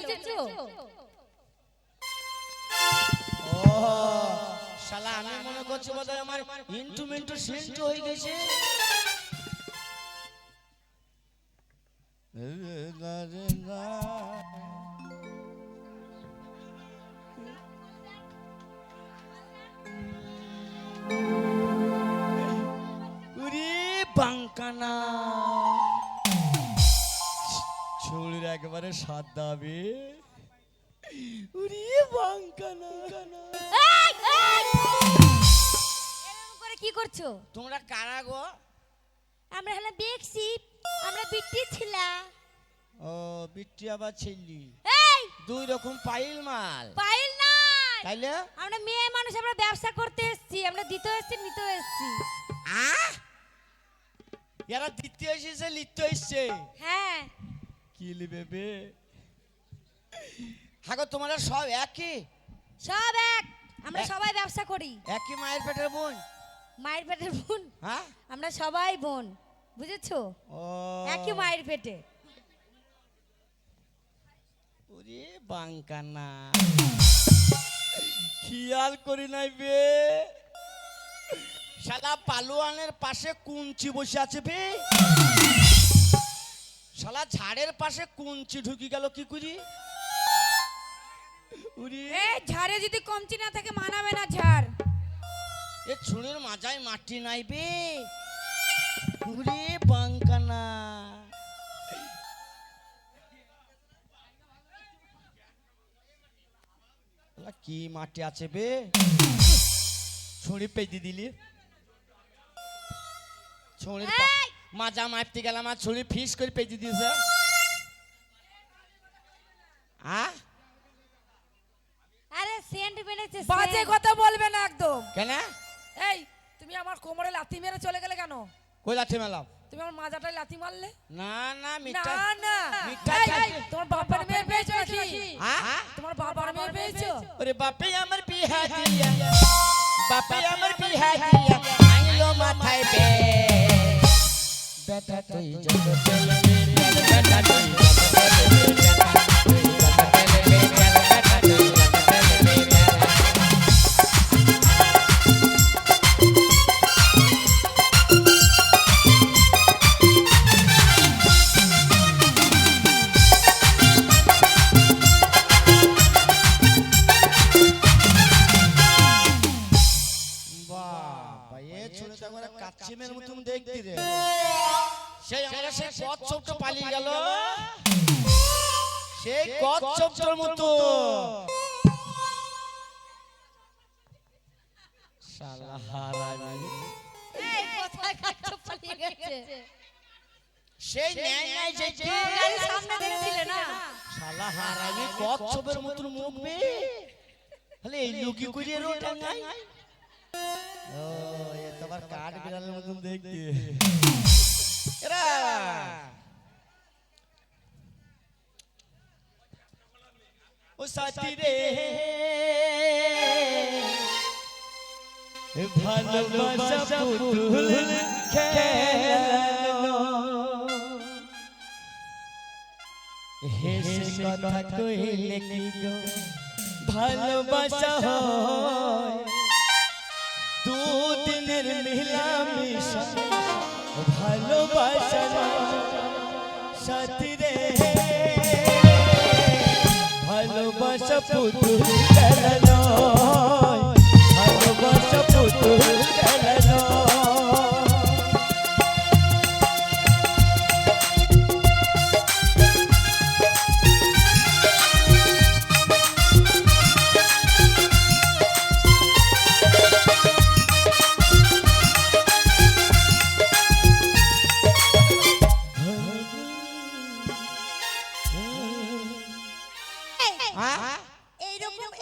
বুঝেছো? ও শালা আমি মনে করছি বোধহয় আমার ইন্টু মিন্টু সিন্টু হয়ে গেছে। বাঙ্কানা ছুরির একবারে সাত দাবি। উরি বাঙ্কানা এরকম করে কি করছো তোমরা? কারা গো? আমরা হলাম দেখছি, আমরা বিটি ছিলা। ও বিটি আবার ছেলি, এই দুই রকম পাইল মাল। পাইল নাই, তাইলে আমরা মেয়ে মানুষ, আমরা ব্যবসা করতে এসেছি, আমরা দিতে এসেছি, নিতে এসেছি। এরা দ্বিতীয় এসেছে, লিখতে এসছে। হ্যাঁ কি লিবে বে? হাগো তোমরা সব একই? সব এক, আমরা সবাই ব্যবসা করি। একই মায়ের পেটের বোন? মায়ের পেটের বোন? হ্যাঁ আমরা সবাই বোন, বুঝেছো? ও একই মায়ের পেটে। ওরে বাঙ্কানা খেয়াল করি নাই বে। শালা পালোয়ানের পাশে কুঞ্চি বসে আছে বে। শালা ঝাড়ের পাশে কুঞ্চি ঢুকি গেল কি করি? এই ঝাড়ে যদি কমচি না থাকে মানাবে না ঝাড়। এ ছুরির মাজায় মাটি নাই বে। ওরে বাঙ্কানা কি মাটি আছে বে? ছুরি পেয়ে দিলি, ছুরির মাজা মাপতে গেলাম আর ছুরি ফিস করে পেয়ে দিয়েছে। আরে সেন্ট মেরেছে। বাজে কথা বলবে না একদম। কেন? এই তুমি আমার কোমরে লাথি মেরে চলে গেলে কেন? কই লাঠি মেলাম? তুমি আমার মাজাটায় লাথি মারলে। না না না মিঠা না মিঠা এই, চাই। তোমার বাবার মেয়ে পেয়েছো নাকি? হ্যাঁ তোমার বাবার মেয়ে পেয়েছো? ওরে বাপে আমার বিহা দিয়া, বাপে আমার বিহা দিয়া আইলো মাথায় বে। বেটা তুই যত চলে চল, বেটা তুই যত চলে চল, বেটা তুই যত চলে চল, বেটা তুই যত চলে চল। কাচ্চিমের মতন দেখতে রে। সেই আমরা সেই কচ্ছপটা পালিয়ে গেল, সেই কচ্ছপটার মতো। শালা হারামি, এই কোথায় কাচ্চপ পালিয়ে গেছে? সেই ন্যায় ন্যায় যে গাড়ি সামনে দেখছিলে না? শালা হারামি কচ্ছপের মতন মুখ বে। তাহলে এই লুকি করিয়ে রোটা নাই। ও এ তো আবার কাঠ বিড়ালের মতন দেখতে। এরা ও সাথী রে ভালোবাসা পুতুল খেলানো, হেসে কথা কইলে কি গো ভালোবাসা হয়? দুদিনের মিলামিশা ভালোবাসা সাথী রে। ভালোবাসা পুতুল খেলানো, ভালোবাসা পুতুল খেলানো।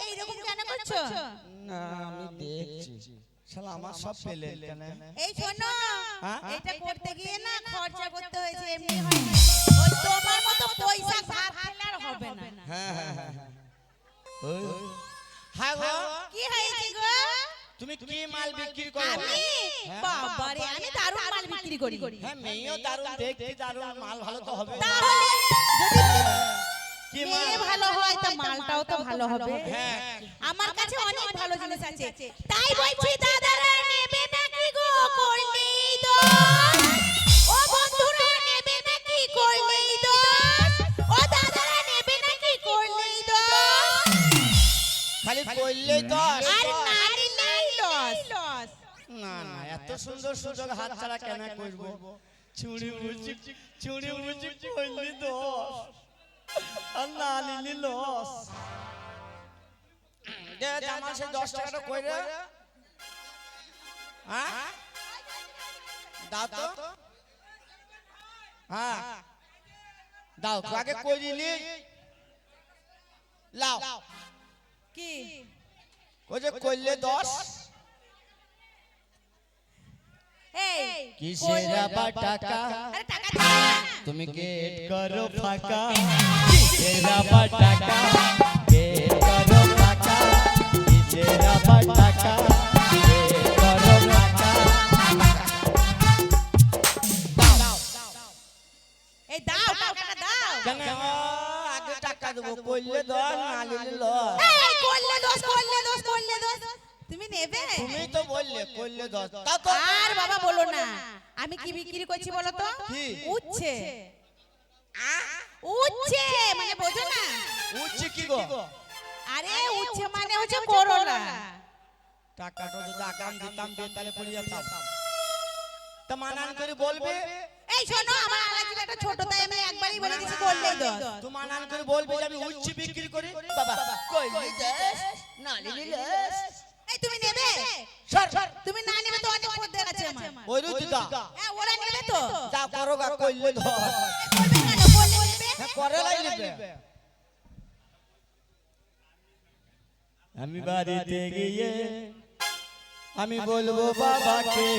এইরকম কেন করছো? না আমি দেখছি শালা আমার সব পেলে কেন? এই শোনো, হ্যাঁ? এটা করতে গিয়ে না খরচা করতে হয়েছে, এমনি হয় না। ওই তোমার মতো পয়সা ভাত খেলে আর হবে না। হ্যাঁ হ্যাঁ হ্যাঁ হ্যাঁ গো, কি হয়েছে গো? তুমি কি মাল বিক্রি করো? আমি বাবারে, আমি দারুণ মাল বিক্রি করি। হ্যাঁ মেয়েও দারুণ, দেখতে দারুণ, মাল ভালো তো হবে। তাহলে যদি কি মেয়ে মাল? ভালো মালটাও তো ভালো হবে। হ্যাঁ আমার কাছে অনেক ভালো জিনিস আছে, তাই বলছি দাদারা নেবে নাকি গো করলেই দোষ। ও বন্ধুরা নেবে নাকি করলেই দোষ। ও দাদারা নেবে নাকি করলেই দোষ। খালি করলেই তো আর না নিলেই লস। না না এত সুন্দর সুযোগ হাত ছাড়া কেন করব চুড়ি মুচি করলি দোষ আর না নিলি লস দে জামা সে 10 টাকাটা কইরে হ্যাঁ দাও তো হ্যাঁ দাও তো আগে কইলি লাও কি ওই যে কইলে 10 এই কিসের আবার টাকা আরে টাকা দিবা না। তুমি গেট করো ফাঁকা কিসের আবার টাকা গেট করো ফাঁকা কিসের আবার টাকা গেট করো ফাঁকা দাও এই দাও টাকাটা দাও। কেন আগে টাকা দেবো কইলে দর না নিলে লস এই করলে দোষ করলে দোষ করলে দোষ। তুমি নেবে? তুমি তো বললে কইলে দর তাও তো আর বাবা বলো না, আমি কি বিক্রি করছি বলো তো? কি? উচ্ছে। উচ্ছে মানে বোঝো না? উচ্চ কি গো আরে উচ্ছে মানে হচ্ছে করলা। টাকাটা যদি আগাম দিতাম বেতালে পড়ে যেতাম তা মানান করে বলবে এই শোনো, আমার আলাদা একটা ছোট তাই আমি একবারই বলে দিছি করলেই দোষ। তুই মানান করে বলবে যে আমি উচ্চ বিক্রি করি বাবা কইলি দশ না নিলি লস এই তুমি নেবে? সর সর তুমি না নেবে তো অনেক খদ্দের আছে আমার। ওই রুই দা হ্যাঁ ওরা নেবে তো। যা করো গা কইলে ধর করবে কেন? করলে নেবে। হ্যাঁ করে লাইবে আমি বাড়িতে গিয়ে আমি বলবো বাবাকে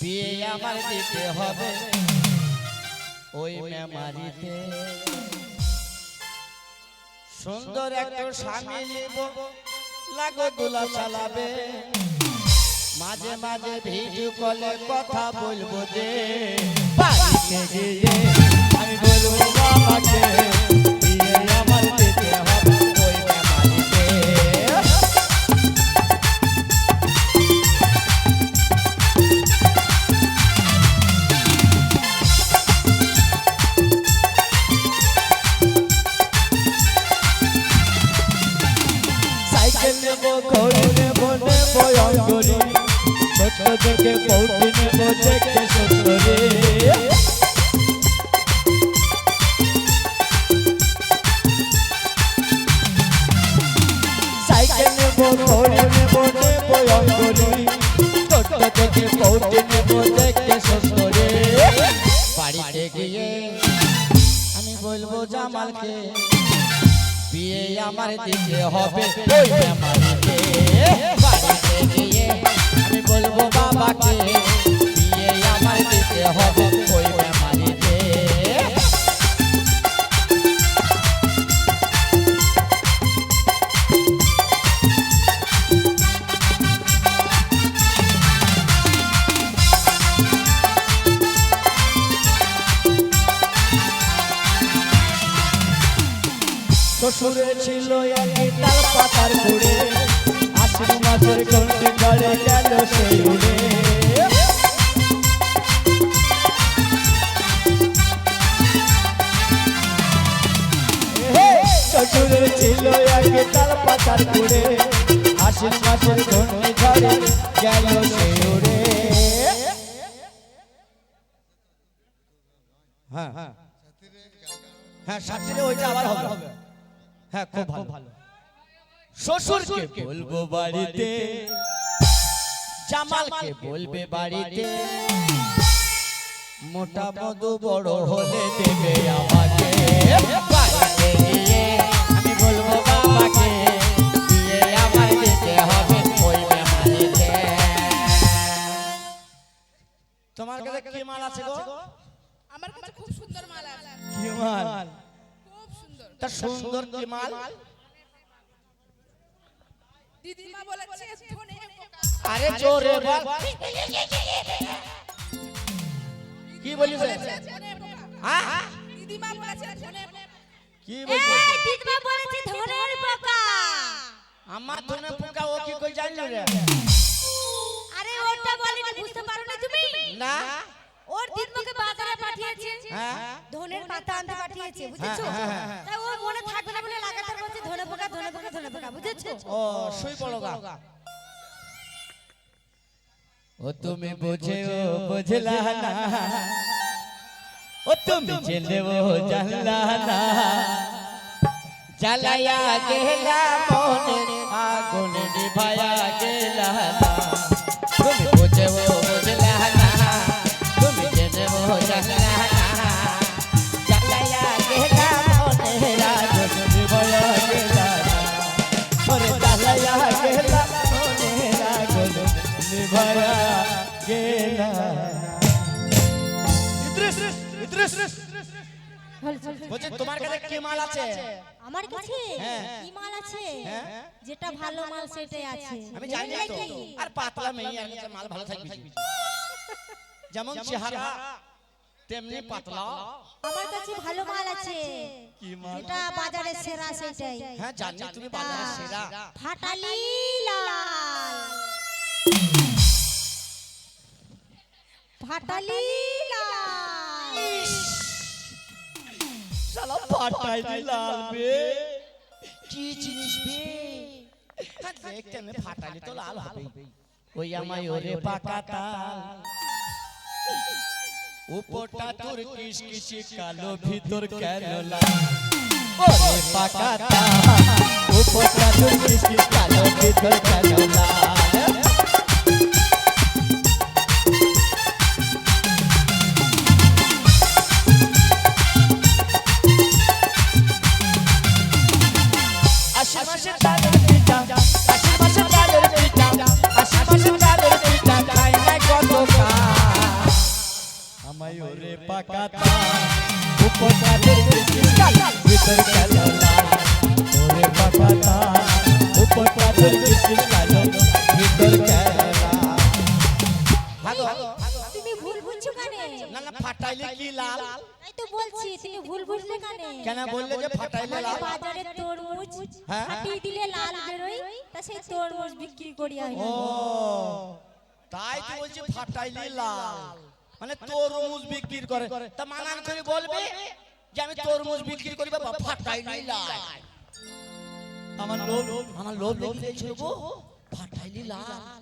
বিয়ে আমার দিতে হবে ওই মেমারিতে সুন্দর একটা স্বামী নিব লাগো দুলা চালাবে মাঝে মাঝে ভিডিও কলে কথা বলবো যে বাড়িতে গিয়ে আমি বলবো বাবাকে বিয়ে আমার দিতে হবে ওই মেমারিতে সাইকেল নেব ঘড়ি নেব অঙ্গরি ছোট থেকে পৌঁটি নেব দেখতে সুন্দরী সাইকেল নেব ঘড়ি নেব অঙ্গরি ছোট থেকে পৌঁটি নেব দেখতে সুন্দরী বাড়িতে গিয়ে আমি বলবো জামালকে বিয়ে আমার দিতে হবে ওই মেমারিতে বাড়িতে গিয়ে আমি বলবো বাবাকে বিয়ে আমার দিতে হবে ওই মেমারিতে শ্বশুরে ছিল এক তাল পাতার ঘুরে আশ্বিন মাসের ঘন্টি ঘরে গেল সেই উড়ে শ্বশুরে ছিল এক তাল পাতার ঘুরে আশ্বিন মাসের ঘন্টি ঘরে গেল সেই উড়ে হ্যাঁ হ্যাঁ হ্যাঁ সাথে ওইটা আবার হবে হ্যাঁ খুব ভালো শ্বশুরকে বলবো বাড়িতে জামালকে বলবে বাড়িতে মোটা মধু বড় হলে দেবে আমাকে বাড়িতে গিয়ে আমি বলবো বাবাকে বিয়ে আমার দিতে হবে ওই মেমারিতে তোমার কাছে কি মাল আছে গো আমার কাছে খুব সুন্দর মাল আছে। কি মাল খুব সুন্দর। তা সুন্দর কি মাল দিদিমা বলেছে ধনে পোকা। আরে জোরে বল কি বলিস বলেছে ধনে পোকা। হ্যাঁ দিদিমা বলেছে ধনে পোকা। কি বলছো এই দিদমা বলেছে ধনের পোকা। আমার ধনে পোকা ও কি কই জানলো রে আরে ওটা বলেনি, বুঝতে পারোনি তুমি? না ওর দিদমাকে বাজারে পাঠিয়েছে, হ্যাঁ ধনের পাতা আনতে পাঠিয়েছে, বুঝেছো? তাই ওর মনে থাকবে না বলে লাগাতার বলছে ধনে পোকা ধনে পোকা ধনে পোকা, বুঝেছো? ও শুই পড়ো গা ও তুমি বুঝেও বুঝলা না ও তুমি জেনেও জানলা না জ্বালায়া গেলা মনের আগুন নিভায়া গেলা না তুমি বুঝেও বুঝলা না তুমি জেনেও জানলা না জ্বালায়া গেলা মনের আগুন নিভায়া গেলা না ওরে জ্বালায়া গেলা মনের আগুন নিভায়া গেলা বলছে তোমার কাছে কি মাল আছে আমার কাছে হ্যাঁ। কি মাল আছে? হ্যাঁ। যেটা ভালো মাল সেটাই আছে। আমি জানি না তো আর পাতলা মেয়ে আর কাছে মাল ভালো থাকবে যেমন চেহারা তেমনি পাতলা আমার কাছে ভালো মাল আছে, কি মাল যেটা বাজারে সেরা সেটাই। হ্যাঁ জানি তুমি বাজারে সেরা ফাটালি লাল, ফাটালি লাল। শালা ফাটাই দিলাল বে কি জিনিস বে হ্যাঁ দেখতে আমি ফাটালি তো লাল হবে ওই আমায় ওরে পাকাতা উপরটা তোর কিসকিসি কালো ভিতর কেন লাল ওরে পাকাতা উপরটা তোর কিসকিসি কালো ভিতর কেন লাল আশেপাশে তাদের পিতা আশেপাশে তাদের পিতা আশেপাশে তাদের পিতা খাই না কত আমায় ওরে পাকাতা উপর তাদের পিতা ভিতর কালো লাল ওরে পাকাতা উপর তাদের পিতা ভিতর কালো লাল তুমি ভুল বুঝছো কেন? না না ফাটাইলে কি লাল তাই তো বলছি, তুমি ভুল বুঝলে কেন? কেন বললে যে ফাটাইলে মানে লাল বাজারে তরমুজ হ্যাঁ। ফাটিয়ে দিলে লাল বেরোয়, তা সেই তরমুজ বিক্রি করি আমি। ও তাই তো বলছি ফাটাইলে লাল মানে তরমুজ বিক্রি করে তা মানান করে বলবে যে আমি তরমুজ বিক্রি করি বাবা ফাটাইলে লাল আমার লোভ লেগেছিল গো ফাটাইলে লাল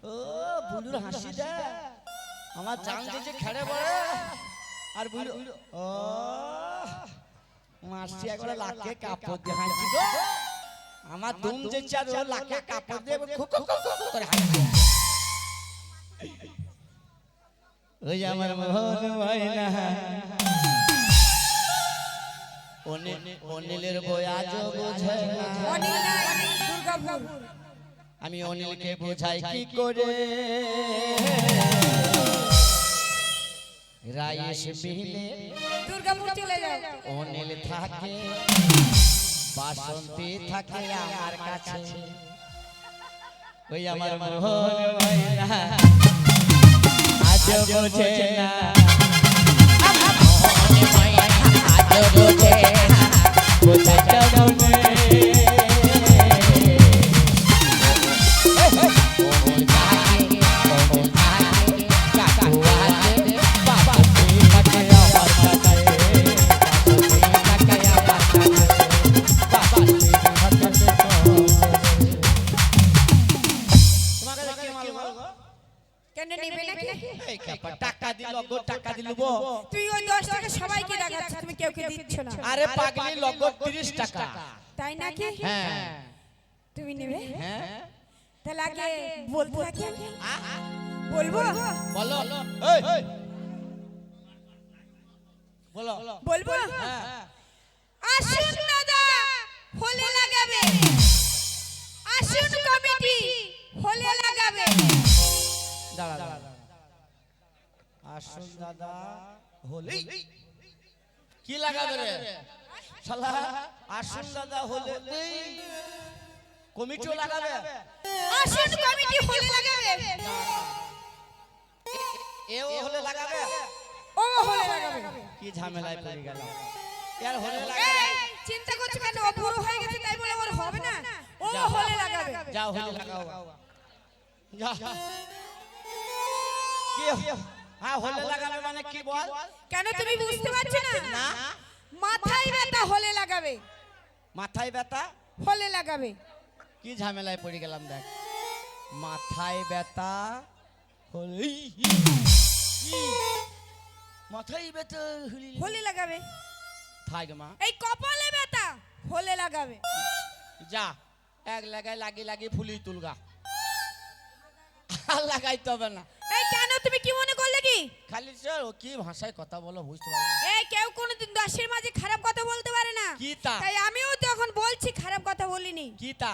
ও বুলুর হাসি দে আমার জান যে খেড়ে বড় আর বুলু ও মাসি একবার লাখে কাপড় দিয়ে হাসি গো আমার দুম যে চার ও লাখে কাপড় দিয়ে খুব করে হাসি ওই আমার মোহন ময়না অনিলের বই আজও বোঝে না দুর্গাপুর আমি অনিলকে বোঝাই কি করে রায়েশ মিলে দুর্গাপুর চলে যাও। অনিল থাকে বাসন্তী থাকে আমার কাছে ওই আমার মোহন ময়না আজও বোঝে না আমার মোহন ময়না আজও বোঝে না বোঝা কেমনে কেন নেবে নাকি? টাকা দিল গো টাকা দিল গো তুই ওই 10 টাকা সবাইকে দেখাচ্ছ, তুমি কেউ দিচ্ছ না। আরে পাগলি লগো 30 টাকা তাই নাকি? হ্যাঁ তুমি নেবে? হ্যাঁ তাহলে আগে বলতে থাকি। বলবো? বলো এই বলো বলবো? হ্যাঁ আসুন দাদা হলে লাগাবে, আসুন কমিটি হলে লাগাবে। দাঁড়া দাঁড়া আসুন দাদা হলে কি লাগাবে রে শালা আসুন দাদা হলে কমিটিও লাগাবে আসুন কমিটি হলে লাগাবে। এও হলে লাগাবে ও হলে লাগাবে। কি ঝামেলায় পড়ে গেল यार হলে এই লাগাবে চিন্তা করছো কেন? ও বুড়ো হয়ে গেছে তাই বলে ওর হবে না? ও যাও। হলে লাগাবে। যাও হোলি লাগাও যা কি হ্যাঁ হোলি লাগাবে মানে কি বল? কেন তুমি বুঝতে পারছো না? না মাথায় ব্যথা হলে লাগাবে, মাথায় ব্যথা হলে লাগাবে। কি ঝামেলায় পড়ে গেলাম দেখ। মাথায় ব্যথা হলি মাথায় ব্যথা হলি হলে লাগাবে। থাক মা এই কপালে ব্যথা হলে লাগাবে। যা এক লাগাই লাগি লাগি ফুলি তুলগা আর লাগাইতে হবে না। এই কেন তুমি কি মনে করলে কি? খালি চল ও কি ভাষায় কথা বলো বুঝতে পারবো না। এই কেউ কোনোদিন দশের মাঝে খারাপ কথা বলতে পারে না। কি তা? তাই আমিও তো এখন বলছি, খারাপ কথা বলিনি। কি তা?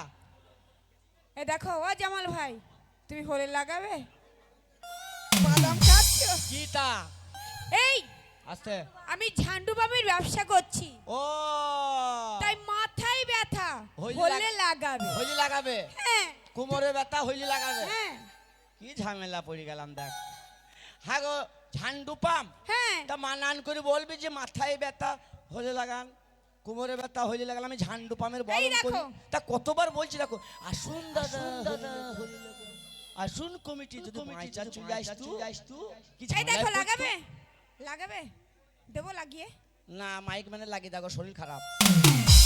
এই দেখো ও জামাল ভাই, তুমি হলে লাগাবে? বাদাম খাচ্ছো? কি তা? এই আস্তে আমি ঝান্ডু বাবির ব্যবসা করছি, ও তাই মাথায় ব্যথা হলে হলে লাগাবে। হোলি লাগাবে, হ্যাঁ কোমরে ব্যথা হোলি লাগাবে। হ্যাঁ কি ঝামেলা পড়ে গেলাম দেখ। হ্যাঁ গো ঝান্ডু পাম হ্যাঁ। তা মানান করে বলবি যে মাথায় ব্যথা হলে লাগান, কোমরে ব্যথা হলে লাগান। আমি ঝান্ডু পামের এই বরণ দেখো। করি। তা কতবার বলছি দেখো আসুন দাদা হোলি লাগান। আসুন কমিটি যদি মাইচা চলে আসতু কি এই ঝামেলায় দেখো পড়তো? লাগাবে, লাগাবে দেবো লাগিয়ে। না মাইক মানে লাগিয়ে দেখো শরীর খারাপ।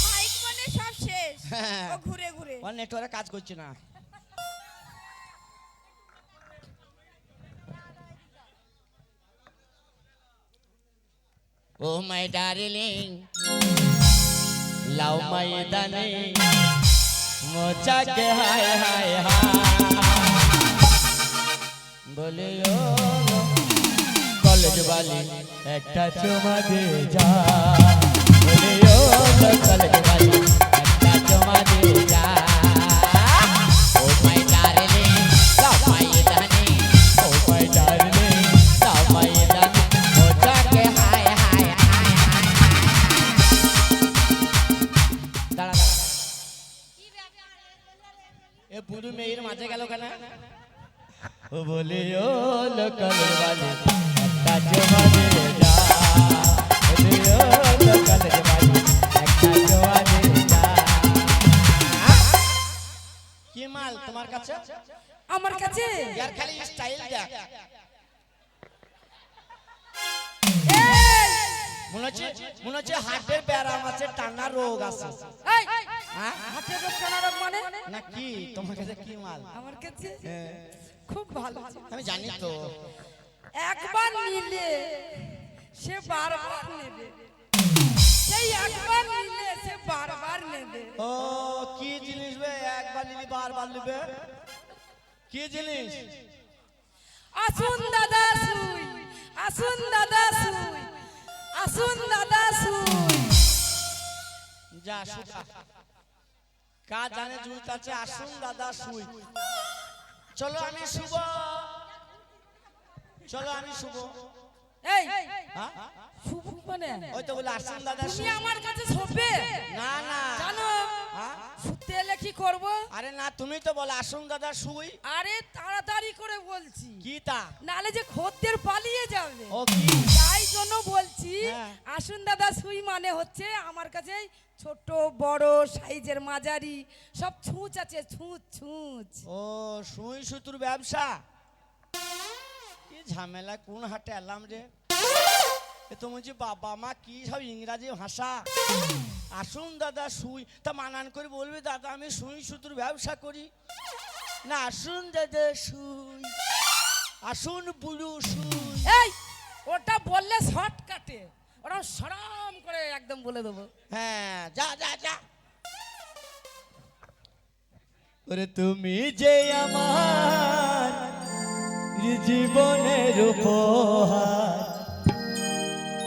মাইক মানে সব শেষ, হ্যাঁ। ও ঘুরে ঘুরে। ওর নেটওয়ার্কে কাজ করছে না। ও মাই ডার্লিং লাও মাই দানি মোচা কে হায় হায় হায় বলে ও কলেজ वाली একটা চুমা দে যা বলে ও কলেজ वाली একটা চুমা দে যা ও মাই ডার্লিং লাও মাই দানি ও মাই ডার্লিং লাও মাই দানি মোচা কে হায় হায় হায় দাঁড়া দাঁড়া এ বুড়ো মেয়ের মাঝে গেল কেন? ও বলে ও লোকাল वाले একটা জমা দে যা বলে ও লোকাল वाले একটা জমা দে যা। কি মাল তোমার কাছে? আমার কাছে यार খালি স্টাইল দেখ। মনে হচ্ছে হার্টের ব্যারাম আছে, টানা রোগ আছে। এই হ্যাঁ হাতের রোগ টানা রোগ মানে? না কি তোমার কাছে কি মাল? আমার কাছে হ্যাঁ, খুব ভালো। আমি জানি তো। একবার নিলে সে বারবার নেবে, সেই একবার নিলে সে বারবার নেবে। ও কি জিনিস বে? একবার নিবি বারবার নিবে? কি জিনিস? আসুন দাদা সুই, আসুন দাদা সুই, আসুন দাদা সুই। যা সুখা কা জানে জুত আছে। আসুন দাদা সুই। চলো আমি শুভ, চলো আমি শুভ। এই হ্যাঁ শুভ মানে ওই তো বলে আসুন দাদা তুমি সুই। আমার কাছে শোবে না না জানো? হ্যাঁ? শুতে এলে কি করব? আরে না তুমি তো বলে আসুন দাদা সুই। আরে তাড়াতাড়ি করে বলছি, কি তা? নালে যে খদ্দের পালিয়ে যাবে। ও কি? তাই জন্য বলছি হ্যাঁ। আসুন দাদা সুই মানে হচ্ছে আমার কাছে ছোট বড় সাইজের মাঝারি সব ছুঁচ আছে, ছুঁচ ছুঁচ। ও সুই সুতুর ব্যবসা। কি ঝামেলা কোন হাটে এলাম রে? এ তো বলছি বাবা মা কি সব ইংরাজি ভাষা। আসুন দাদা সুই তা মানান করে বলবি দাদা আমি সুই সুতুর ব্যবসা করি না। আসুন দাদা সুই, আসুন বুড়ো সুই। এই ওটা বললে শর্টকাটে, ওরা সরাম করে একদম বলে দেবো। হ্যাঁ যা যা যা। ওরে তুমি যে আমার জীবনের উপহার,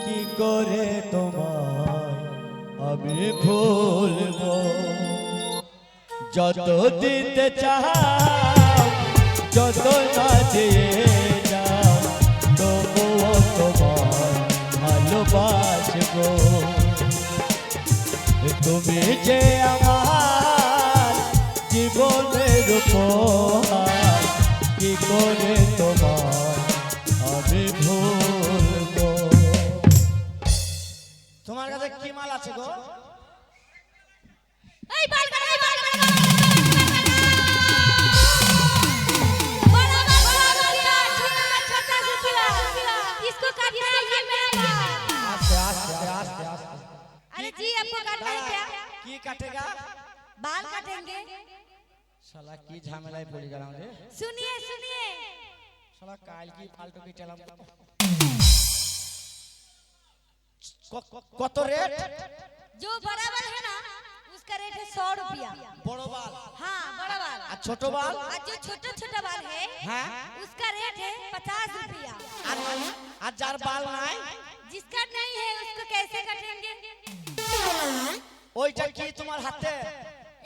কি করে তোমায় আমি ভুলবো। যত দিতে চাও যত না দিয়ে যাও তবুও তোমায় ভালোবাসবো। তুমি যে আমার জীবনের উপহার, কি করে তোমায় আমি ভুলবো। তোমার কাছে কি মাল আছে গো? এই বাল কাটা, এই বাল কাটা, बड़ा बाल काट दिया, छोटा रुपया, इसको काटना है ये मेरा। आस्ते आस्ते आस्ते आस्ते। अरे जी आपको काटना है क्या? की काटेगा? बाल काटेंगे। साला की झमेलाয় পড়ে গেলাম রে। सुनिए सुनिए, साला काल की पाल्टो की चलाम। কত রেট? जो बड़ा बाल है ना उसका रेट है 100 रुपया। বড় বাল हाँ बड़ा बाल। আর ছোট বাল? और जो छोटा छोटा बाल है হ্যাঁ उसका रेट है 50 रुपया। আর যার বাল নাই जिसका नहीं है उसको कैसे काटेंगे? ওইটা কি তোমার হাতে?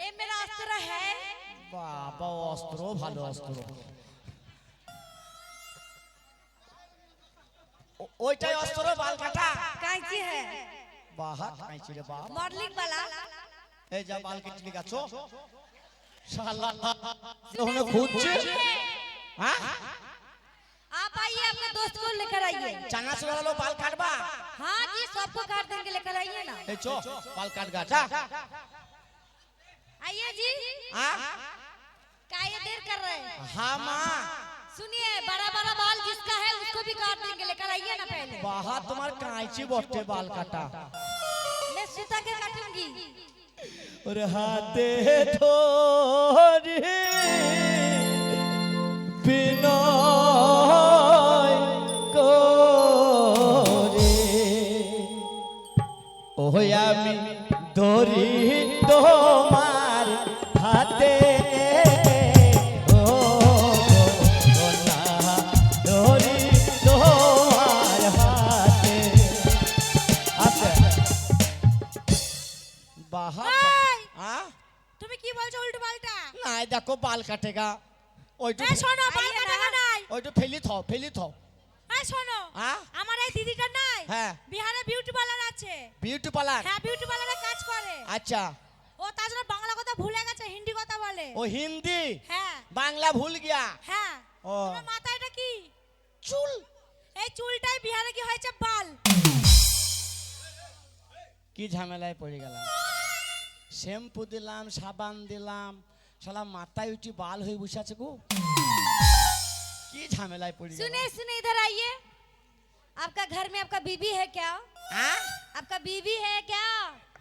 ये मेरा अस्त्र है। বাবা অস্ত্র ভালো অস্ত্র। ওইটাই অস্ত্র বাল কাটা? कैंची है বাহা কাইছি রে বাপ। मॉडलिंग वाला। এই যা বাল কেটে গাছো শালা তোনে খুঁজছে। হ্যাঁ आप आइए अपने दोस्त को लेकर आइए। চাঙা চুরালো বাল কাটবা? हाँ जी सबको काट देंगे, लेकर आइए ना। এই চো বাল কাট গাছা। आइए जी। হ্যাঁ काहे देर कर रहे हैं? হ্যাঁ মা। सुनिए बड़ा बड़ा बाल जिसका है उसको भी काट देंगे, लेकर आइए ना पहले। বাহা তোমার কাইছি বটে বাল কাটা। मैं सूता के काटूंगी। ওরে হাতে ধরে বিনয় করে ওই আমি ধরি তোমার হাতে ও না ধরি তোমার হাতে আছে বাহা। হ্যাঁ তুমি কি বলছো উল্টো পাল্টা? নাই দেখো বাল কাটেগা ওইটু এই শোনো বাল কাটা নাই। ওইটু ফেলি থাও ফেলি থাও। এই শোনো হ্যাঁ আমার এই দিদিটা নাই, হ্যাঁ বিহারে বিউটি পার্লার আছে। Beauty parlour? হ্যাঁ বিউটি পার্লারে কাজ করে। আচ্ছা ও তাছাড়া বাংলা কথা ভুলে গেছে, হিন্দি কথা বলে। ও হিন্দি হ্যাঁ বাংলা ভুল গিয়া। হ্যাঁ। ও তোমার মাথায় এটা কি? চুল। এই চুলটাই বিহারে কি হয়েছে বাল। কি ঝামেলায় পড়ে গেলাম। শ্যাম্পু দিলাম সাবান দিলাম শালা মাথায় উঠি বাল হয়ে বসে আছে গো। কি ঝামেলায় পড়ে গেলাম। सुनिए सुनिए इधर आइए। आपका घर में आपका बीबी है क्या? হ্যাঁ आपका बीबी है क्या?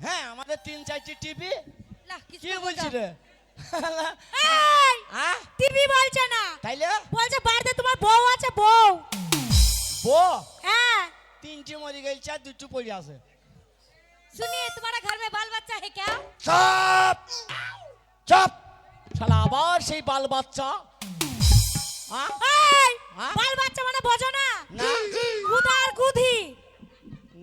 হ্যাঁ আমাদের 3-4টি টিভি। ला কি किसको বলছিস बोलता? রে? এই হ্যাঁ টিভি বলছে না, তাইলে বলছে বাড়িতে তোমার বউ আছে বউ। বো হ্যাঁ 3টি মরে গেছে আর 2টি পড়ে আছে। सुनिए तुम्हारा घर में बाल बच्चा है क्या? চুপ চুপ শালা আবার সেই বাল বাচ্চা। হ্যাঁ এই হ্যাঁ? বাল বাচ্চা মানে বোঝো না? না। গুদার গুধি।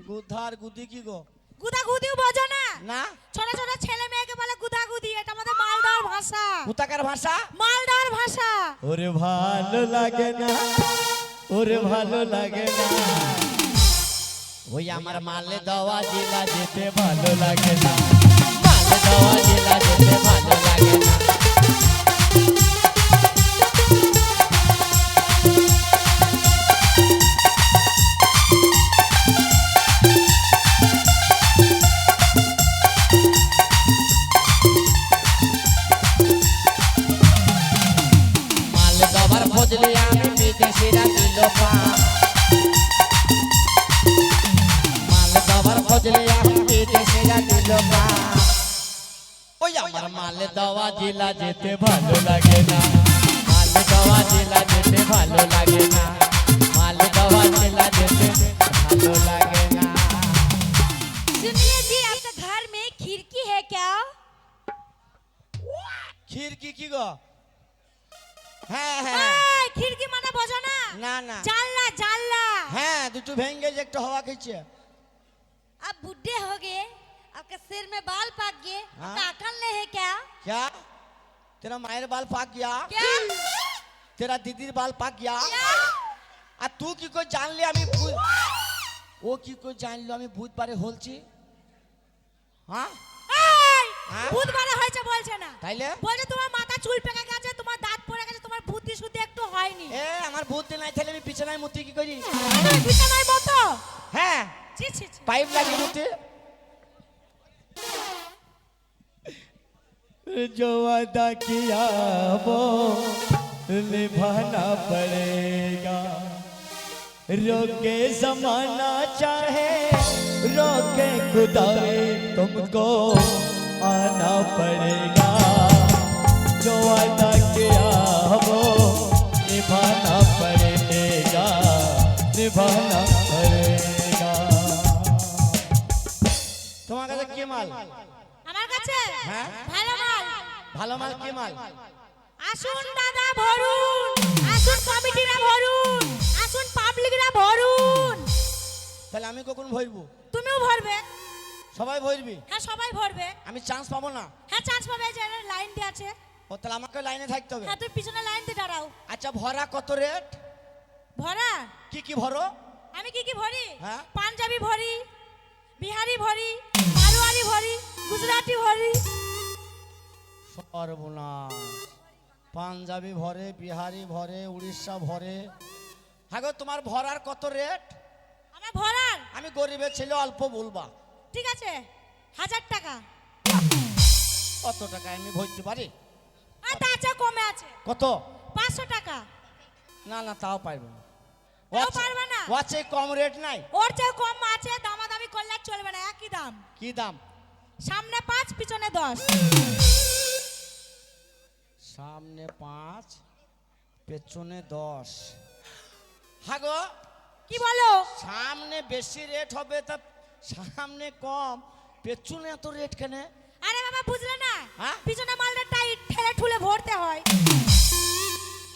গুধার গুদি কি গো? গুদা গুদিও বোঝো না? না ছোট ছোট ছেলে মেয়েকে বলে গুদা গুদি, এটা আমাদের মালদার ভাষা। কোথাকার ভাষা? মালদার ভাষা। ওরে ভালো লাগে না ওরে ভালো লাগে না ওই আমার মালে দেওয়া জেলা যেতে ভালো লাগে না মালে দেওয়া জেলা যেতে ভালো লাগে না। মালে দেওয়ার ফজলে আমি বিদেশিরা দিল পা মালে দেওয়ার ফজলে আমি বিদেশিরা দিল পা ওই আমার মালে দেওয়া জেলা যেতে ভালো লাগে না মালে দেওয়া জেলা যেতে ভালো লাগে না মালে দেওয়া জেলা যেতে ভালো লাগে না। सुनिए जी आपका घर में खिड़की है क्या? খিড়কি কি গো? হ্যাঁ হ্যাঁ এই खिड़की মানে বোঝো না? না না জানলা জানলা। হ্যাঁ দুটো ভেঙে যে একটা হওয়া খেয়েছে। आप बुढ़े हो गए, आपके सिर में बाल पाक गए, हाँ? आपका अकल नहीं है क्या? क्या तेरा मायर बाल पाक गया क्या? तेरा दीदीर बाल पाक गया क्या? আর তুই কি করে জানলি আমি ও কি করে জানলো আমি বুধবারে হলছি? হ্যাঁ এই হ্যাঁ? বুধবারে হয়েছে বলছে না, তাইলে বলছে তোমার মাথা চুল পেকে গেছে, তোমার দাঁত পড়ে গেছে, তোমার বুদ্ধি শুদ্ধি একটু হয়নি। এ আমার বুদ্ধি নাই তাহলে আমি পিছনায় মুতি কি করি? তুমি বিছানায় মতো। হ্যাঁ ছি ছি ছি। পাইপ লাগিয়ে মুতি। जो वादा किया वो निभाना पड़ेगा। रोके जमाना चाहे रोके खुदाई तुमको आना पड़ेगा। जो वादा किया वो निभाना पड़ेगा, निभाना पड़ेगा। তোমার কাছে কি মাল? আমার কাছে হ্যাঁ? ভালো মাল। ভালো মাল কি মাল? আসুন দাদা ভরুন, আসুন কমিটিরা ভরুন, আসুন পাবলিকরা ভরুন। তাহলে আমি কখন ভরবো? তুমিও ভরবে। সবাই ভরবি? হ্যাঁ সবাই ভরবে। আমি চান্স পাবো না? হ্যাঁ চান্স পাবে, যে লাইন দিয়ে আছে। ও তাহলে আমাকে লাইনে থাকতে হবে। হ্যাঁ তুমি পিছনে লাইন দিয়ে দাঁড়াও। আচ্ছা ভরা কত রেট? ভরা কি কি ভরো? আমি কি কি ভরি? হ্যাঁ। পাঞ্জাবি ভরি, বিহারি ভরি, মারোয়ারি ভরি, গুজরাটি ভরি। সর্বনাশ, পাঞ্জাবি ভরে, বিহারি ভরে, উড়িষ্যা ভরে। হ্যাঁ গো, তোমার ভরার কত রেট? আমার ভরার আমি গরিবের ছেলে, অল্প বলবা। ঠিক আছে 1000 টাকা। কত টাকা আমি ভরতে পারি? আর তার চেয়ে কমে আছে। কত? 500 টাকা। না না, তাও পারবো না। তাও পারবে না? ওয়াচে কম রেট নাই? ওর চেয়ে কম আছে, দামাদামি করলে আর চলবে না, একই দাম। কি দাম? সামনে 5 পিছনে 10। সামনে 5 পেছনে 10। হ্যাঁ গো, কি বলো? সামনে বেশি রেট হবে তা সামনে কম, পেছনে এত রেট কেন? আরে বাবা বুঝলে না, হ্যাঁ? পিছনে মালটা টাইট ঠেলে ঠুলে ভরতে হয়।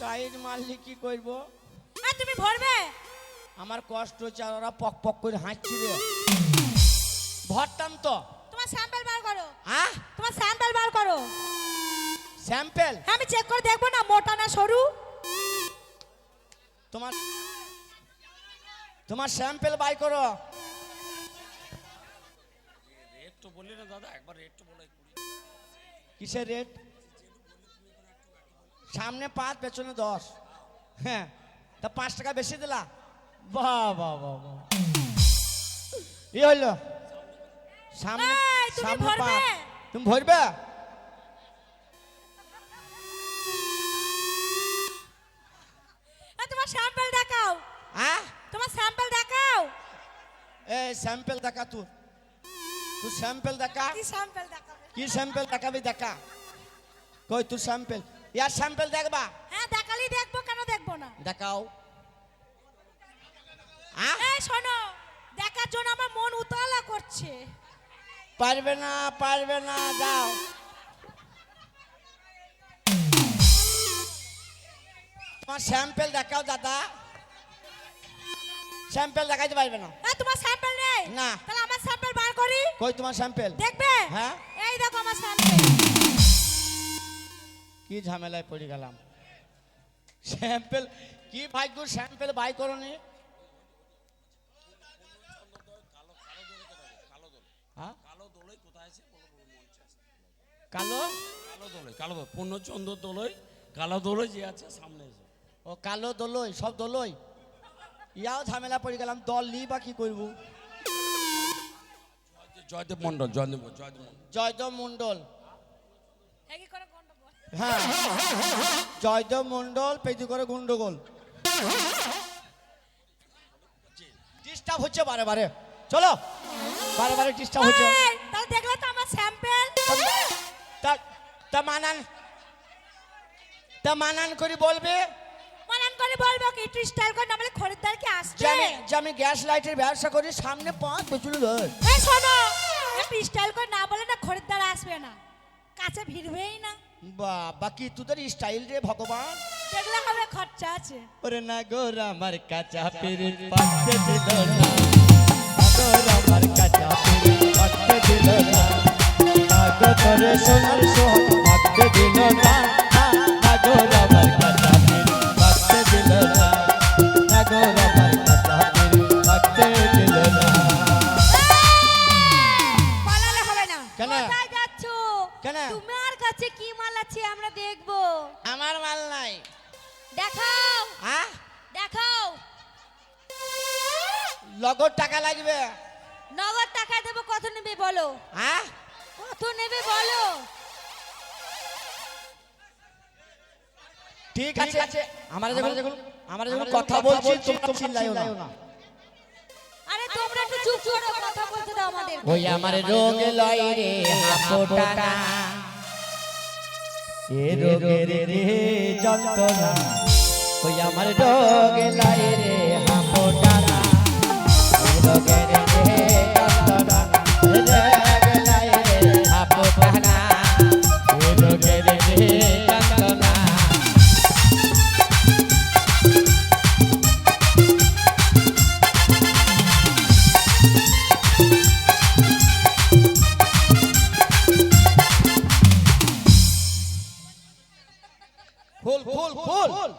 টাইট মারলে কি করব? আর তুমি ভরবে? আমার কষ্ট হচ্ছে, আর ওরা পক পক করে হাঁটছি রে। ভরতাম তো। তোমার স্যাম্পল বার করো। হ্যাঁ? তোমার স্যাম্পল বার করো। স্যাম্পল? হ্যাঁ আমি চেক করে দেখবো না মোটা না সরু। তোমার তোমার স্যাম্পল বাই করো। রেট তো বললি না দাদা, একবার রেট তো বলে। কিসের রেট? সামনে 5 পেছনে 10। হ্যাঁ, তা 5 টাকা বেশি দিলা? বাহ বাহ বাহ বাহ, ই হইলো সামনে। এই, তুমি সামনে ভরবে? 5। তুমি ভরবে? তোমার স্যাম্পল দেখাও। হ্যাঁ, তোমার স্যাম্পল দেখাও। এই স্যাম্পল দেখা। তুই স্যাম্পল দেখা। কি স্যাম্পল দেখাবে? কি স্যাম্পল দেখাবি? দেখা কই তুই স্যাম্পল? ইয়ার স্যাম্পল দেখবা? হ্যাঁ দেখালেই দেখবো, কেন দেখবো না? দেখাও। হ্যাঁ, এই শোনো, দেখার জন্য আমার মন উতলা করছে। পারবে না, পারবে না, যাও। তোমার স্যাম্পল দেখাও দাদা। স্যাম্পল দেখাইতে পারবে না? তোমার স্যাম্পল নেই? না। তাহলে আমার স্যাম্পল বার করি। কই তোমার স্যাম্পল? দেখবে? হ্যাঁ। এই দেখো আমার স্যাম্পল। কি ঝামেলায় পড়ে গেলাম। স্যাম্পল কি ভাগ্য, স্যাম্পল বাই করনি। হ্যাঁ? কালো দোলই কোথায় আছে বলো, মঞ্চে আছে। কালো? কালো দোলই, কালো পূর্ণচন্দ্র দোলই, কালো দোলই যে আছে সামনে এসে। ও কালো দোলই, সব দোলই। ইয়াও ঝামেলা পড়ে গেলাম, দল নি বা কি করব? জয়দেব মন্ডল, জয়দেব জয়দেব মন্ডল। জয়দেব মন্ডল। কি করে গন্ডগোল? হ্যাঁ, জয়দেব মন্ডল পেটি করে গুন্ডগোল। ডিস্টার্ব হচ্ছে বারে বারে। চলো, বারে বারে ডিস্টার্ব হচ্ছে। এই, তাহলে দেখলে তো আমার স্যাম্পল। তা মানান করে বলবে। মানান করে বলবো কি? একটু স্টাইল করে, না বলে খরিদ্দার কি আসবে? যে আমি গ্যাস লাইটের ব্যবসা করি, সামনে 5 পেছনে 10। এই শোনো, একটু স্টাইল করে না বলে না খরিদ্দার আসবে না, কাছে ভিড়বেই না। বাবা কি তোদের স্টাইল রে ভগবান। দেখলে হবে, খরচা আছে। ওরে না গোর আমার কাঁচা পিরিত পাতে দিল না, গোর আমার কাঁচা পিরিত পাতে দিল না, আগো তোরে সোনার সোহাগ পাতে দিল না, গোর আমার কাঁচা পিরিত পাতে দিল না, গোর আমার কাঁচা পিরিত পাতে দিল না। পালালে হবে না। কেন? কোথায় যাচ্ছো? কেন? তোমার কাছে কি মাল আছে আমরা দেখবো। আমার মাল নাই। দেখাও, হ্যাঁ, দেখাও। লগর টাকা লাগবে। নগদ টাকা দেবো। কত নেবে বলো? হ্যাঁ, কত নেবে বলো? ঠিক আছে, আমরা যখন কথা বলছি তোমরা চিল্লাইও না। আরে তোমরা একটু চুপ করো, কথা বলতে দাও আমাদের। ওই আমার রোগ লয় রে হাপোটানা, এ রোগের রে যন্ত্রণা। ওই আমার রোগ লয় রে হাপোটানা, এ রোগের রে যন্ত্রণা। রোগ লয় রে হাপোটানা, এ রোগের রে যন্ত্রণা। खोल खोल खोल,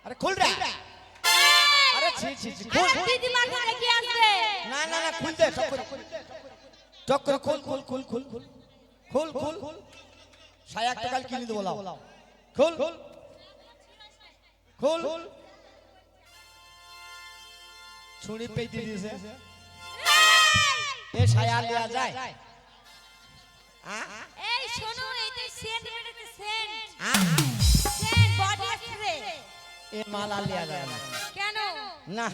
अरे खोल रहा, अरे छी छी छी खोल। আরে দিদিমাকে দেখে আসবে। ना ना ना खोल दे, चक्कर खोल खोल खोल खोल खोल खोल खोल। साया একটা কাল কিনে দেবো, লাও खोल खोल। ছুরি পেতে দিয়েছে, এ সায়া লিয়া যায়। এই শোনো, এই যে সেন্ট বেরোতে, সেন্ট বডি স্প্রে। এ মালা লিয়া যায় না। কেন? না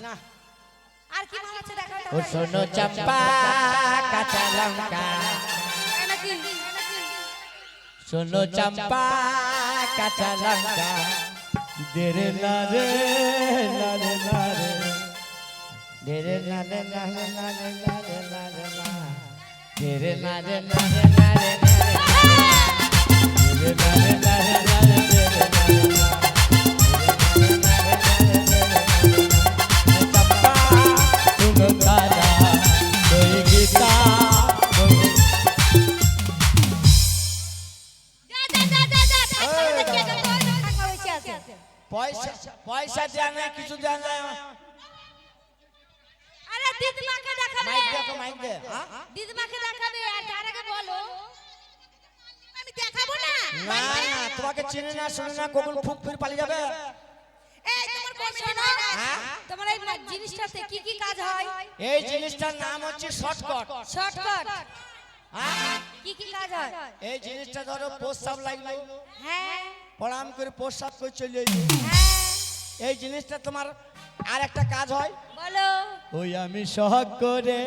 আর কি মাল আছে দেখাও। ও শোনো চম্পা কাঁচা লঙ্কা, শোনো চম্পা কাঁচা লঙ্কা। দেরে না রে না রে না রে, দেরে না রে না রে না রে না রে না রে না, দেরে না রে না রে না রে না রে, দেরে না রে না রে না রে, দেরে না রে না। পয়সা দেয়া না, কিছু দেয়া না। আরে দিদিমাকে দেখাবে, মাইক দেখো, মাইক দে। দিদিমাকে দেখাবে। আর তার আগে বলো, আমি দেখাবো না। না না, তোমাকে চিনে না শুনে না কখন ফুক ফির পালিয়ে যাবে। এই তোমার কমিটি না, তোমার এই জিনিসটাতে কি কি কাজ হয়? এই জিনিসটার নাম হচ্ছে শর্টকাট। শর্টকাট কি কি কাজ হয়? এই জিনিসটা ধরো প্রস্তাব লাগলো, হ্যাঁ প্রণাম করে প্রস্তাব করে চলে যাই। হ্যাঁ, এই জিনিসটা তোমার আর একটা কাজ হয়, বলো। ওই আমি শখ করে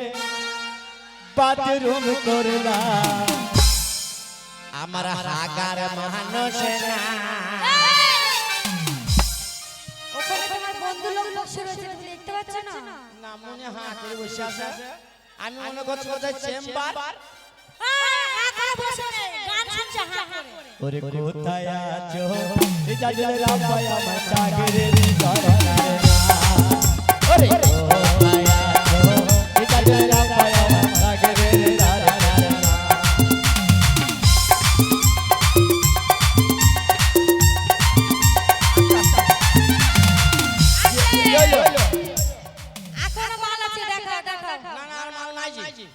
বাথরুম করলাম, আমার হাগার মানুষ না। ওখানে তোমার বন্ধু লোক বসে রয়েছে, তুমি দেখতে পাচ্ছ না? না, মনে হা করে বসে আছে। আমি মনে করছি বোধহয় চেম্বার। হ্যাঁ করে বসে নেই, গান শুনছে হ্যাঁ করে। ওরে কোথায় আছো এই জাজলে রাবাই আমার চাগরের দরকার না। ওরে কোথায় আছো এই জাজলে রাবাই আমার চাগরের দরকার না। এখনো মাল আছে, দেখাও দেখাও। না না, আর মাল নাই জি।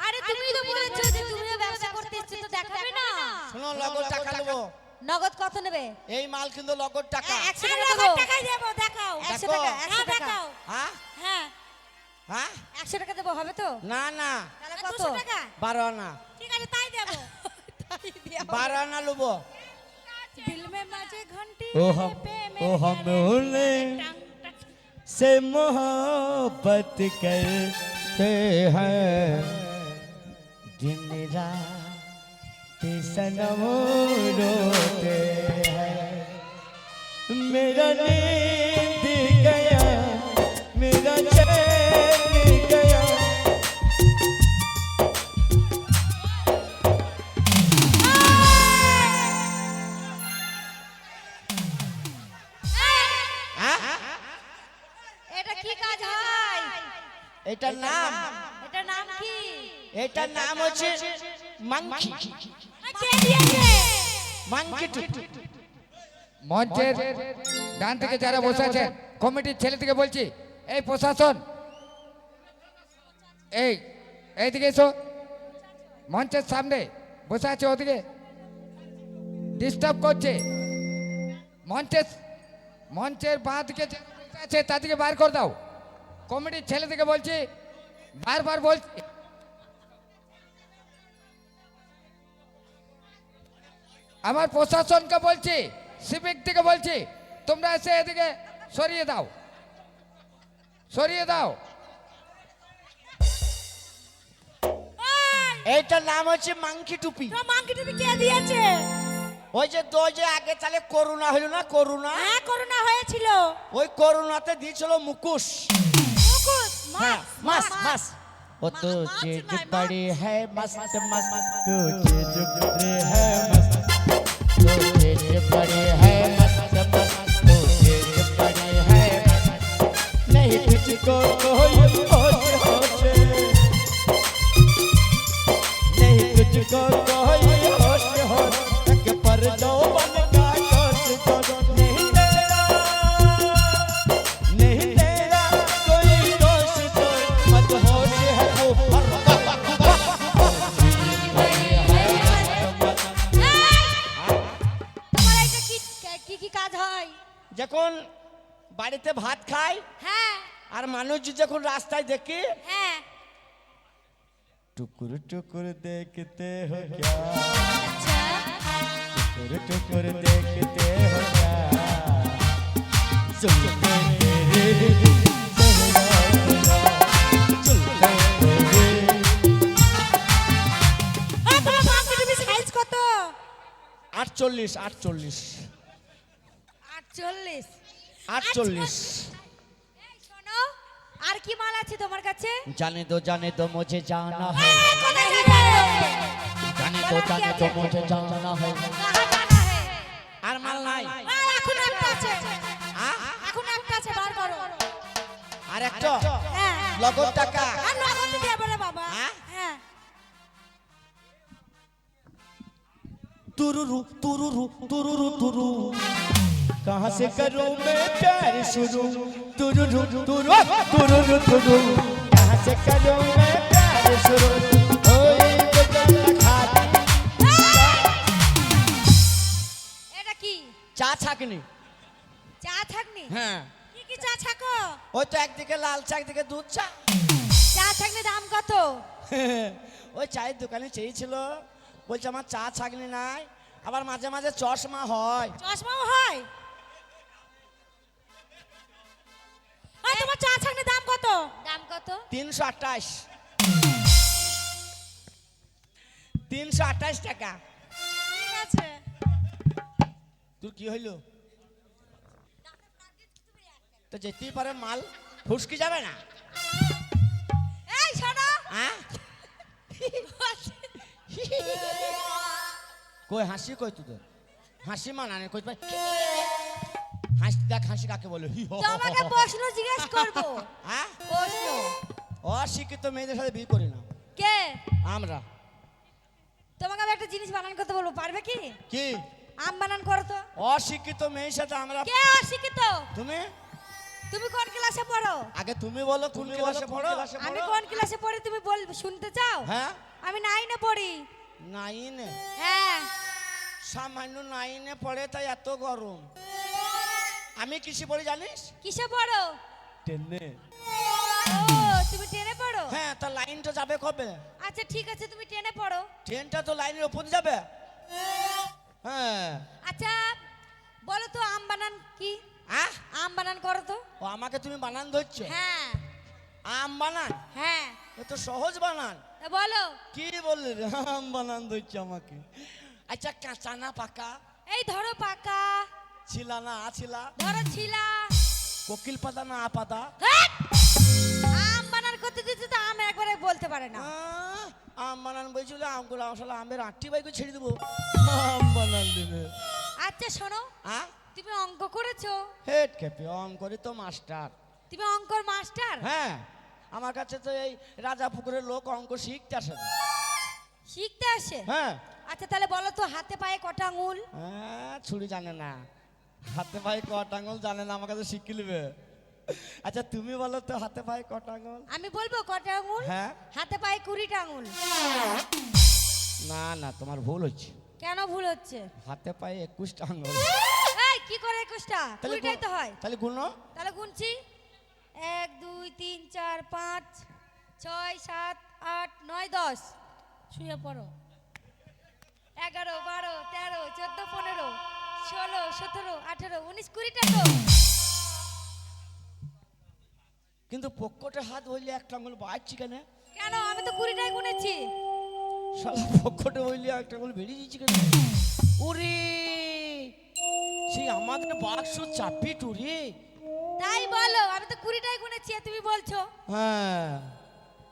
আরে তুমি তো বলেছো যে তুমিও ব্যবসা করতে এসেছো, তো দেখাবে না? শোনো, লগদ টাকা নেবো। নগদ কত নেবে? এই মাল কিন্তু লগদ টাকা। 100 টাকা দেবো। টাকাই দেবো, দেখাও। 100 টাকা, 100 টাকা। হ্যাঁ হ্যাঁ হ্যাঁ, 100 টাকা দেবো, হবে তো? না না, তাহলে কত? 200 টাকা। 12 আনা। ঠিক আছে তাই দেবো। 12 আনা লুবো। दिल में मजे घंटी ओ हम बोले से मोहब्बत करते हैं, दिन रात सनम रोते हैं। मेरा नींद गया, मेरा चैन गया। এটা কি কাজ হয়? এটার নাম, এটার নাম কি? এটার নাম হচ্ছে মাংকি। কে দিয়েছে? Monkey two. মঞ্চের ডান থেকে যারা বসে আছেন, কমিটির ছেলে থেকে বলছি, এই প্রশাসন, এইদিকে এসো। মঞ্চের সামনে বসে আছে, ওদিকে ডিস্টার্ব করছে। মঞ্চের বাঁ দিকে যারা বসে আছে তাদেরকে বার করে দাও। কমিটির ছেলে থেকে বলছি, বারবার বলছি, আমার প্রশাসনকে বলছি, সিভিক থেকে বলছি তোমরা এসে এদিকে সরিয়ে দাও, সরিয়ে দাও। এইটার নাম হচ্ছে মাংকি টুপি। তো মাংকি টুপি কে দিয়েছে? ওই যে আগে তাহলে করোনা হলো না, করোনা, হ্যাঁ করোনা হয়েছিল। ওই করোনাতে দিয়েছিল মুকুশ। মুকুশ হ্যাঁ, মাছ মাস মাস। ও তো মাছ चीज নয়, बड़ी है मस्त मस्त, तो चीज बड़ी है मस्त, तो चीज बड़ी है मस्त मस्त, तो चीज बड़ी है मस्त, नहीं तुझको कोई होश होश, नहीं तुझको कोई होश होश, तक पर जो बन का कोश कोश, नहीं तेरा, नहीं तेरा कोई दोष जो मत होश है वो हर তোমার এটা কি কি কাজ হয়? যখন বাড়িতে ভাত খাই হ্যাঁ আর মানুষ যখন রাস্তায় দেখি, হ্যাঁ टुकुर टुकुर देखते हो क्या, আচ্ছা टुकुर टुकुर देखते हो क्या, सुनते तेरे चेहरा तेरा, चलते तेरे। তোমার মাংকি টুপি সাইজ কত? 48 48 48। 48। এই শোনো, আর কি মাল আছে তোমার কাছে? जाने दो मुझे जाना है, এই, কোথায় যাবে? जाने दो मुझे जाना है। কাহা জানা হে? আর মাল নাই? এখন একটা আছে, হ্যাঁ? এখন একটা আছে, বার করো। আর একটা হ্যাঁ লগর টাকা। আর নগদ দিতে হবে না বাবা। হ্যাঁ? হ্যাঁ तुरुरु तुरुरु तुरुरु तुरु, कहाँ से करूं मैं प्यार शुरू, तुरुरु तुरु तुरुरु तुरु, कहाँ से करूं मैं प्यार शुरू, ओए गजल खाती এটা কি? চা ছাকনি। চা থাকনি? হ্যাঁ, কি কি চা ছাকো? ওই তো একদিকে লাল চা একদিকে দুধ চা। চা থাকনি দাম কত? ওই চায়ের দোকানে চেয়েছিল, বলছে আমার চা ছাকনি নাই, আবার মাঝে মাঝে চশমা হয়। চশমাও হয়? আর তোমার চা ছাকনি দাম কত? দাম কত? 328 328 টাকা। ঠিক আছে। তোর কি হইলো? তো যেতেই পারে মাল ফুসকি যাবে না? এই শোনো, হ্যাঁ, কই হাসি কই তোদের? হাসি মানানে কই পাই? হাসি দেখ, হাসি কাকে বলে? তোমাকে প্রশ্ন জিজ্ঞেস করব। হ্যাঁ, প্রশ্ন। অশিক্ষিত মেয়েদের সাথে বিয়ে করি না কে? আমরা। তোমাকে আমি একটা জিনিস বানান করতে বলবো, পারবে কি? কি? আম বানান করো তো। অশিক্ষিত মেয়ের সাথে আমরা। কে অশিক্ষিত? তুমি তুমি কোন ক্লাসে পড়ো? আগে তুমি বলো কোন ক্লাসে পড়ো? আমি কোন ক্লাসে পড়ি তুমি শুনতে চাও? হ্যাঁ, আমি 9 এ পড়ি। 9 হ্যাঁ সামান্য 9 পড়ে, তাই এত গরম। আমি কিসে পড়ি জানিস? কিসে পড়ো? 10। ও তুমি 10 এ পড়ো? হ্যাঁ, তা লাইনটা যাবে কবে? আচ্ছা ঠিক আছে, তুমি 10 এ পড়ো। ট্রেনটা তো লাইনের উপর দিয়ে যাবে। হ্যাঁ। আচ্ছা বলো তো আম বানান কি? আহ, আম বানান করো তো। ও আমাকে তুমি বানান ধরছো? হ্যাঁ আম বানান? হ্যাঁ এ তো সহজ বানান। তা বলো। কি বললি রে? আম বানান ধরছো আমাকে। আচ্ছা, কাঁচা না পাকা? এই ধরো পাকা, ছিলা না আছিলা? ধরো ছিলা। কোকিল পাতা না আপাতা? হ্যাট! আম বানান করতে দিতে তো আম একবারে বলতে পারে না। আম বানান বলছিল, আমগুলো আসলে আমের আটটি বাইকে ছেড়ে দেবো। আম বানান দিবে। আচ্ছা শোনো, হ্যাঁ, তুমি অঙ্ক করেছো? হেড খেপে অম করি তো মাস্টার। তুমি অঙ্কর মাস্টার? হ্যাঁ, আমার কাছে তো এই রাজা পুকুরের লোক অঙ্ক শিখতে আসে না। শিখতে আসে? হ্যাঁ। আচ্ছা তাহলে বলো তো হাতে পায়ে কটা আঙুল? হ্যাঁ, ছুরি জানে না, হাতে পায়ে কটা আঙুল জানে না, আমার কাছে শিখে নেবে। আচ্ছা তুমি বলো তো হাতে পায়ে কটা আঙুল? আমি বলবো কটা আঙুল? হ্যাঁ। হাতে পায়ে 20টা আঙুল। না না, তোমার ভুল হচ্ছে। কেন ভুল হচ্ছে? হাতে পায়ে 21টা আঙুল। এই কি করে 21টা? 20টাই তো হয়। তাহলে গুনো। তাহলে গুনছি 1 2 3 4 5 6 7 8 9 10। শুয়ে পড়ো। 11 12 13 14 15 16 17 18 19 20টা তো কিন্তু পকেটে হাত হইলে একটা আঙুল বাড়ছি কেন? কেন আমি তো 20টাই গুনেছি শালা পকেটে হইলে একটা আঙুল বেরিয়ে যাচ্ছে কেন? ওরে সেই আমাদের বাক্স চাপি টুরে। তাই বলো আমি তো 20টাই গুনেছি আর তুমি বলছো হ্যাঁ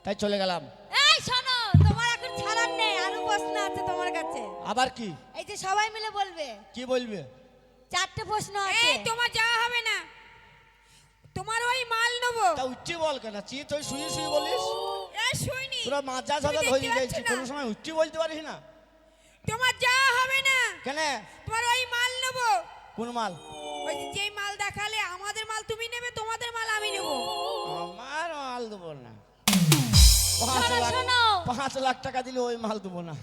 তাই চলে গেলাম। এই শোনো তোমার এখন ছাড়ার নেই আরো প্রশ্ন আছে তোমার কাছে আবার কি? এই যে সবাই মিলে বলবে কি বলবে? 4টে প্রশ্ন আছে এই তোমার যাওয়া হবে না, তোমার ওই মাল নেবো। তা উচ্চি বল কেন? তুই শুয়ে শুয়ে বলিস? এই শুইনি, তোরা মাজা তুমি সাদা হয়ে দেখতে গেছিস, পাচ্ছ না? কোনো সময় উচ্চি বলতে পারিস না তোমার যাওয়া হবে না, কেন? তোমার ওই মাল নেবো। কোন মাল? ওই যেই মাল দেখালে আমাদের মাল তুমি নেবে, তোমাদের মাল আমি নেবো। আমার মাল দেবো না। শোনো, শোনো। 5 লাখ টাকা দিলে ওই মাল দেবো না।